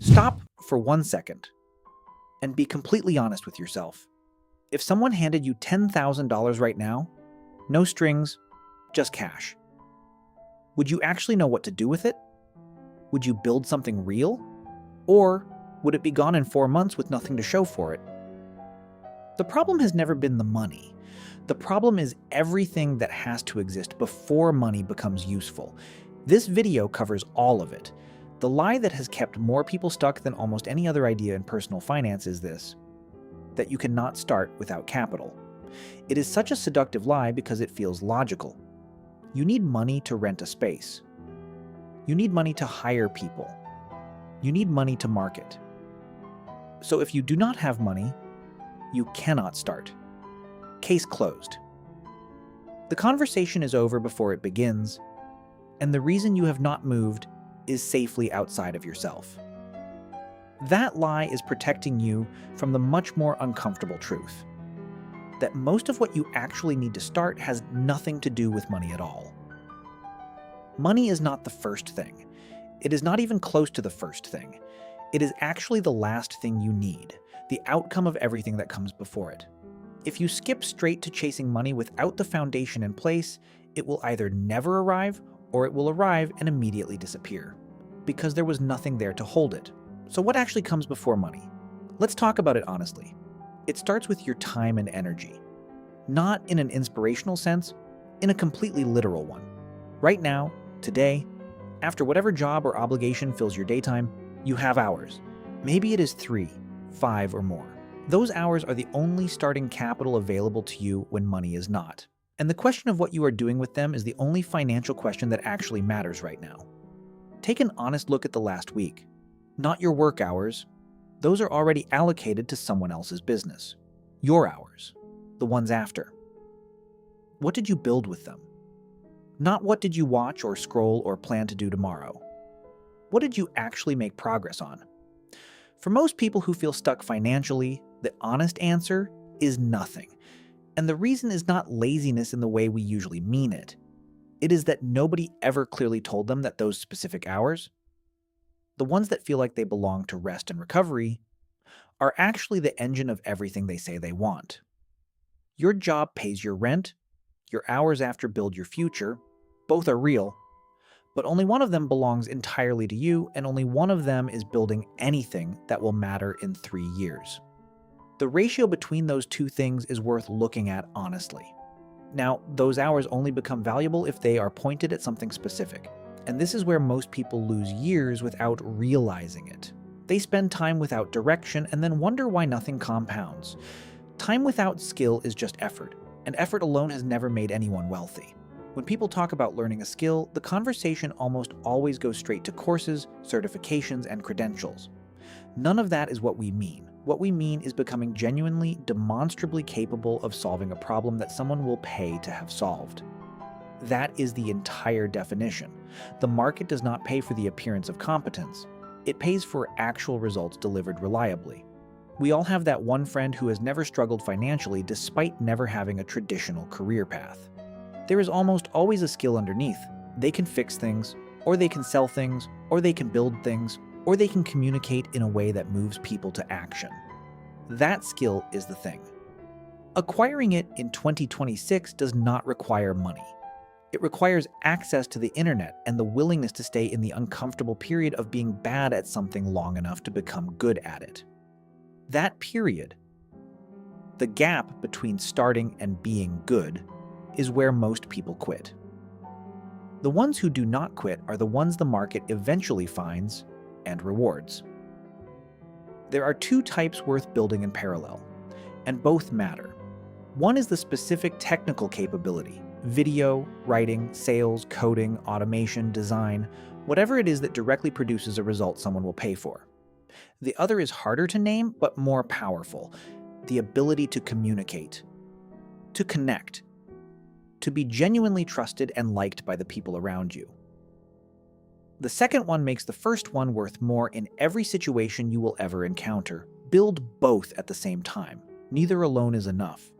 Stop for 1 second and be completely honest with yourself. If someone handed you $10,000 right now, no strings, just cash, would you actually know what to do with it? Would you build something real? Or would it be gone in 4 months with nothing to show for it? The problem has never been the money. The problem is everything that has to exist before money becomes useful. This video covers all of it. The lie that has kept more people stuck than almost any other idea in personal finance is this: that you cannot start without capital. It is such a seductive lie because it feels logical. You need money to rent a space. You need money to hire people. You need money to market. So if you do not have money, you cannot start. Case closed. The conversation is over before it begins, and the reason you have not moved is safely outside of yourself. That lie is protecting you from the much more uncomfortable truth that most of what you actually need to start has nothing to do with money at all. Money is not the first thing. It is not even close to the first thing. It is actually the last thing you need, the outcome of everything that comes before it. If you skip straight to chasing money without the foundation in place, it will either never arrive or it will arrive and immediately disappear, because there was nothing there to hold it. So what actually comes before money? Let's talk about it honestly. It starts with your time and energy. Not in an inspirational sense, in a completely literal one. Right now, today, after whatever job or obligation fills your daytime, you have hours. Maybe it is 3, 5, or more. Those hours are the only starting capital available to you when money is not. And the question of what you are doing with them is the only financial question that actually matters right now. Take an honest look at the last week. Not your work hours. Those are already allocated to someone else's business. Your hours. The ones after. What did you build with them? Not what did you watch or scroll or plan to do tomorrow. What did you actually make progress on? For most people who feel stuck financially, the honest answer is nothing. And the reason is not laziness in the way we usually mean it. It is that nobody ever clearly told them that those specific hours, the ones that feel like they belong to rest and recovery, are actually the engine of everything they say they want. Your job pays your rent, your hours after build your future. Both are real, but only one of them belongs entirely to you, and only one of them is building anything that will matter in 3 years. The ratio between those two things is worth looking at honestly. Now, those hours only become valuable if they are pointed at something specific, and this is where most people lose years without realizing it. They spend time without direction and then wonder why nothing compounds. Time without skill is just effort, and effort alone has never made anyone wealthy. When people talk about learning a skill, the conversation almost always goes straight to courses, certifications, and credentials. None of that is what we mean. What we mean is becoming genuinely, demonstrably capable of solving a problem that someone will pay to have solved. That is the entire definition. The market does not pay for the appearance of competence. It pays for actual results delivered reliably. We all have that one friend who has never struggled financially despite never having a traditional career path. There is almost always a skill underneath. They can fix things, or they can sell things, or they can build things, or they can communicate in a way that moves people to action. That skill is the thing. Acquiring it in 2026 does not require money. It requires access to the internet and the willingness to stay in the uncomfortable period of being bad at something long enough to become good at it. That period, the gap between starting and being good, is where most people quit. The ones who do not quit are the ones the market eventually finds and rewards. There are 2 types worth building in parallel, and both matter. One is the specific technical capability: video, writing, sales, coding, automation, design, whatever it is that directly produces a result someone will pay for. The other is harder to name, but more powerful: the ability to communicate, to connect, to be genuinely trusted and liked by the people around you. The second one makes the first one worth more in every situation you will ever encounter. Build both at the same time. Neither alone is enough.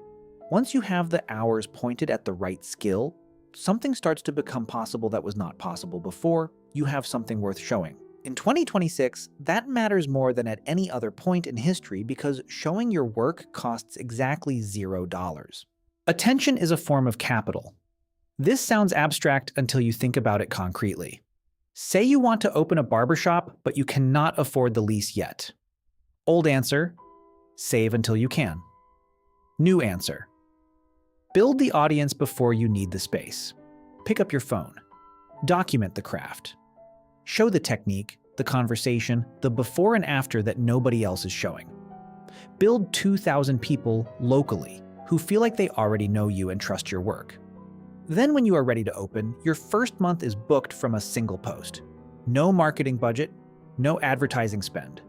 Once you have the hours pointed at the right skill, something starts to become possible that was not possible before. You have something worth showing. In 2026, that matters more than at any other point in history because showing your work costs exactly $0. Attention is a form of capital. This sounds abstract until you think about it concretely. Say you want to open a barbershop, but you cannot afford the lease yet. Old answer, save until you can. New answer, build the audience before you need the space. Pick up your phone. Document the craft. Show the technique, the conversation, the before and after that nobody else is showing. Build 2,000 people locally who feel like they already know you and trust your work. Then when you are ready to open, your first month is booked from a single post. No marketing budget, no advertising spend.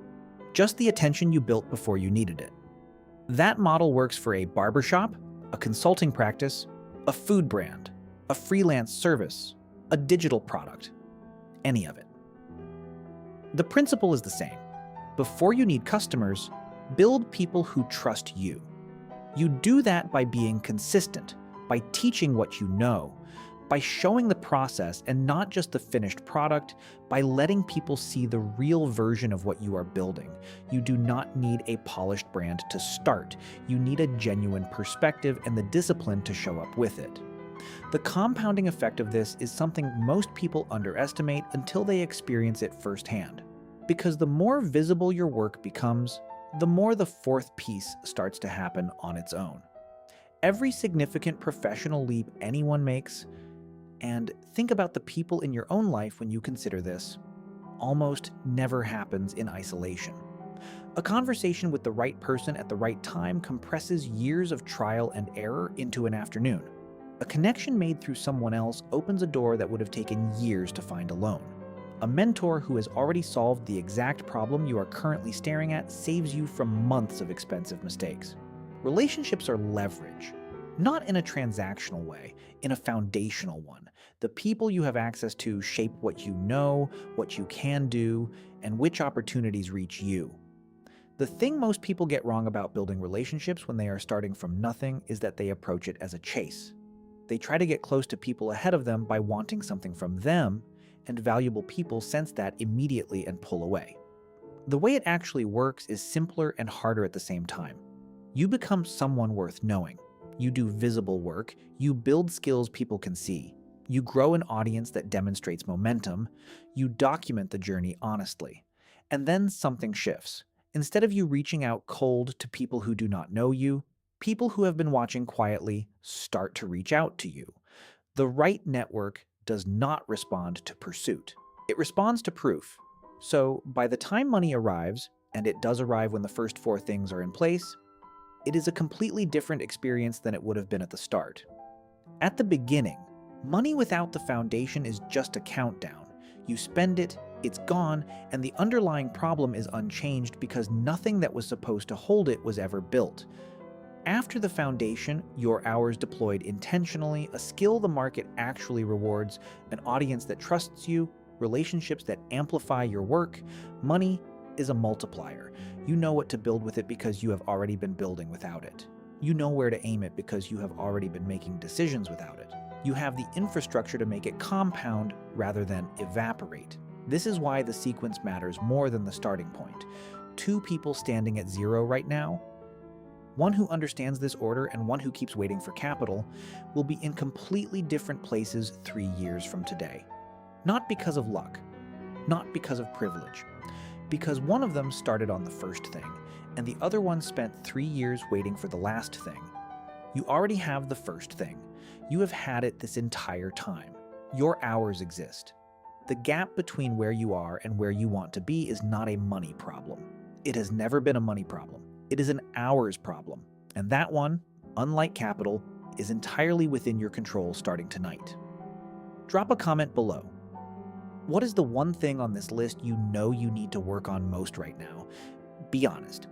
Just the attention you built before you needed it. That model works for a barbershop, a consulting practice, a food brand, a freelance service, a digital product, any of it. The principle is the same. Before you need customers, build people who trust you. You do that by being consistent, by teaching what you know, by showing the process and not just the finished product, by letting people see the real version of what you are building. You do not need a polished brand to start. You need a genuine perspective and the discipline to show up with it. The compounding effect of this is something most people underestimate until they experience it firsthand. Because the more visible your work becomes, the more the fourth piece starts to happen on its own. Every significant professional leap anyone makes, and think about the people in your own life when you consider this, almost never happens in isolation. A conversation with the right person at the right time compresses years of trial and error into an afternoon. A connection made through someone else opens a door that would have taken years to find alone. A mentor who has already solved the exact problem you are currently staring at saves you from months of expensive mistakes. Relationships are leverage, not in a transactional way, in a foundational one. The people you have access to shape what you know, what you can do, and which opportunities reach you. The thing most people get wrong about building relationships when they are starting from nothing is that they approach it as a chase. They try to get close to people ahead of them by wanting something from them, and valuable people sense that immediately and pull away. The way it actually works is simpler and harder at the same time. You become someone worth knowing. You do visible work. You build skills people can see. You grow an audience that demonstrates momentum. You document the journey honestly. And then something shifts. Instead of you reaching out cold to people who do not know you, people who have been watching quietly start to reach out to you. The right network does not respond to pursuit. It responds to proof. So by the time money arrives, and it does arrive when the first four things are in place, it is a completely different experience than it would have been at the start. At the beginning, money without the foundation is just a countdown. You spend it, it's gone, and the underlying problem is unchanged because nothing that was supposed to hold it was ever built. After the foundation, your hours deployed intentionally, a skill the market actually rewards, an audience that trusts you, relationships that amplify your work, money is a multiplier. You know what to build with it because you have already been building without it. You know where to aim it because you have already been making decisions without it. You have the infrastructure to make it compound rather than evaporate. This is why the sequence matters more than the starting point. Two people standing at zero right now, one who understands this order and one who keeps waiting for capital, will be in completely different places 3 years from today. Not because of luck, not because of privilege, because one of them started on the first thing, and the other one spent 3 years waiting for the last thing. You already have the first thing. You have had it this entire time. Your hours exist. The gap between where you are and where you want to be is not a money problem. It has never been a money problem. It is an hours problem. And that one, unlike capital, is entirely within your control starting tonight. Drop a comment below. What is the one thing on this list you know you need to work on most right now? Be honest.